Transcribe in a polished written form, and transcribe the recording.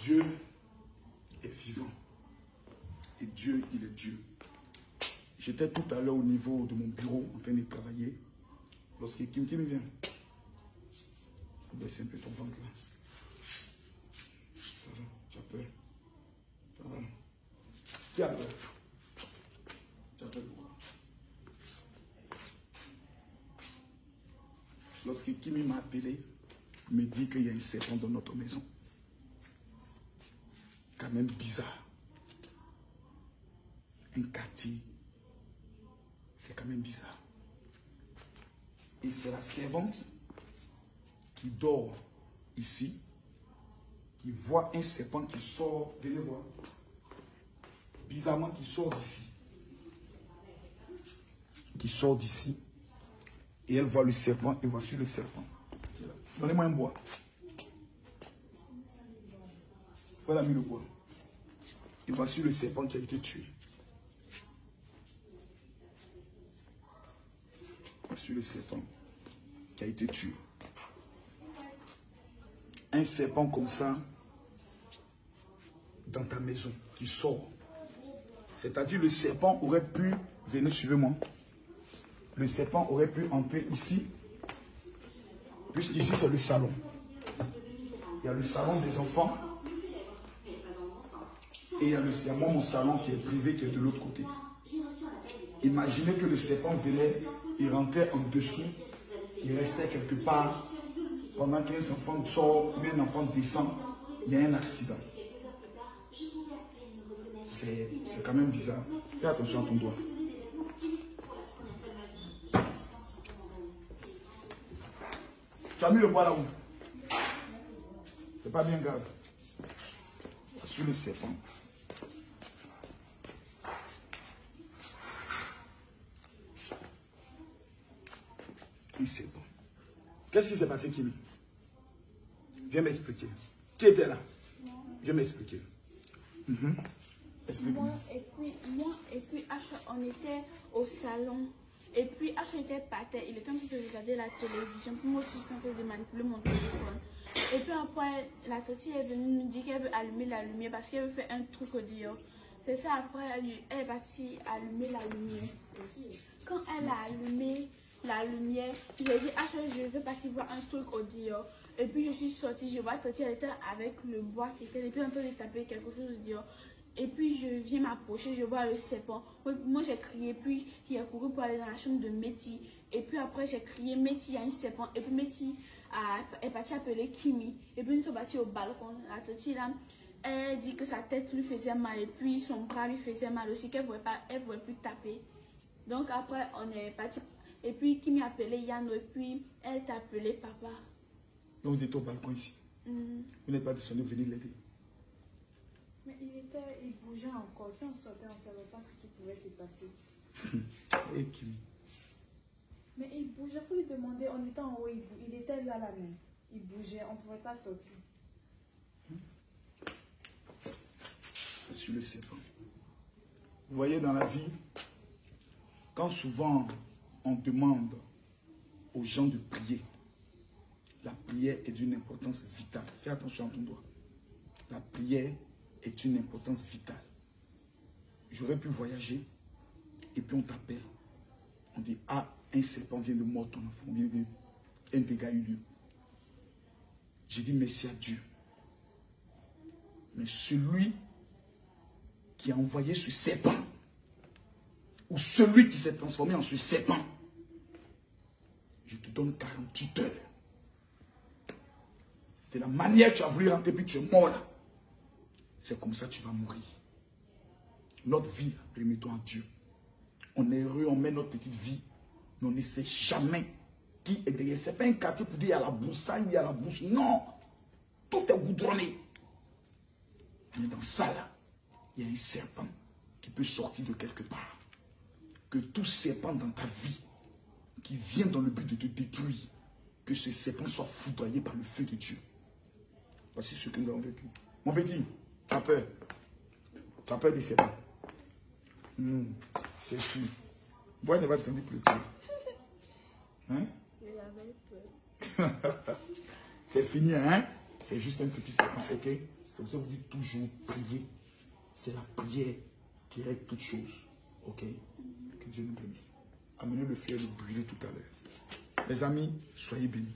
Dieu est vivant. Et Dieu, il est Dieu. J'étais tout à l'heure au niveau de mon bureau en train de travailler. Lorsque Kim vient. Baisse un peu ton ventre là. Ça va, tu as peur. Ça va. Qui a peur? Tu as peur pourquoi? Lorsque Kimi m'a appelé, il me dit qu'il y a un serpent dans notre maison. Quand même bizarre. Un quartier. C'est quand même bizarre. Et c'est la servante qui dort ici, qui voit un serpent qui sort, venez voir, bizarrement qui sort d'ici. Qui sort d'ici. Et elle voit le serpent, et voici le serpent. Donnez-moi un bois. Voilà mis le bois. Et voici le serpent qui a été tué. Voici le serpent qui a été tué. Un serpent comme ça dans ta maison qui sort. C'est-à-dire le serpent aurait pu, venez suivez-moi, le serpent aurait pu entrer ici, puisqu'ici c'est le salon. Il y a le salon des enfants et il y a moi mon salon qui est privé qui est de l'autre côté. Imaginez que le serpent venait, il rentrait en dessous, il restait quelque part. Pendant qu'un enfant sort, ou un enfant descend, il y a un accident. C'est quand même bizarre. Fais attention à ton doigt. Tu as mis le bois là-haut. C'est pas bien grave. Sur le serpent. Un serpent. Qu'est-ce qui s'est passé, Kimi? Viens m'expliquer. Qui était là? Viens m'expliquer. Moi et puis H, on était au salon. Et puis H était par terre. Il était en train de regarder la télévision. Puis moi aussi, j'étais en train de manipuler mon téléphone. Et puis après, la tortille est venue nous dire qu'elle veut allumer la lumière parce qu'elle veut faire un truc au dehors. C'est ça, après, elle est partie allumer la lumière. Quand elle a allumé la lumière, j'ai dit, ah, je vais partir voir un truc au dehors. Et puis je suis sortie, je vois Toti, elle était avec le bois qui était, et puis en train de taper quelque chose au dehors. Et puis je viens m'approcher, je vois le serpent. Moi j'ai crié, puis il a couru pour aller dans la chambre de Métis. Et puis après j'ai crié, Métis, il y a un serpent. Et puis Métis est parti appeler Kimi. Et puis nous sommes partis au balcon. La Toti là, elle dit que sa tête lui faisait mal. Et puis son bras lui faisait mal aussi, qu'elle ne pouvait plus taper. Donc après on est parti. Et puis Kimi a appelé Yann, et puis elle t'a appelé papa. Donc vous êtes au balcon ici. Vous n'êtes pas descendu venir l'aider. Mais il bougeait encore. Si on sortait, on ne savait pas ce qui pouvait se passer. Et Kimi. Mais il bougeait, il faut lui demander. On était en haut, il était là même. Il bougeait, on ne pouvait pas sortir. C'est sur le serpent. Vous voyez dans la vie, quand souvent on demande aux gens de prier, la prière est d'une importance vitale. Fais attention à ton doigt. La prière est une importance vitale. J'aurais pu voyager et puis on t'appelle. On dit, ah, un serpent vient de mordre ton enfant, un dégât a eu lieu. J'ai dit merci à Dieu. Mais celui qui a envoyé ce serpent, ou celui qui s'est transformé en ce serpent, je te donne 48 heures. De la manière que tu as voulu rentrer, puis tu es mort là. C'est comme ça que tu vas mourir. Notre vie, remettons à Dieu. On est heureux, on met notre petite vie, mais on ne sait jamais qui est derrière. Ce n'est pas un quartier pour dire il y a la broussaille, il y a la bouche. Non. Tout est goudronné. Mais dans ça là, il y a un serpent qui peut sortir de quelque part. Que tout serpent dans ta vie qui vient dans le but de te détruire, que ce serpent soit foudroyé par le feu de Dieu. Voici ce que nous avons vécu. Mon petit, tu as peur. Tu as peur des serpents. C'est sûr. Bois ne va descendre plus tôt. Hein? Il avait peur. C'est fini, hein? C'est juste un petit serpent, ok? C'est pour ça que vous dites toujours prier. C'est la prière qui règle toutes choses. Ok? Que Dieu nous bénisse. Amenez le feu et le brûler tout à l'heure. Les amis, soyez bénis.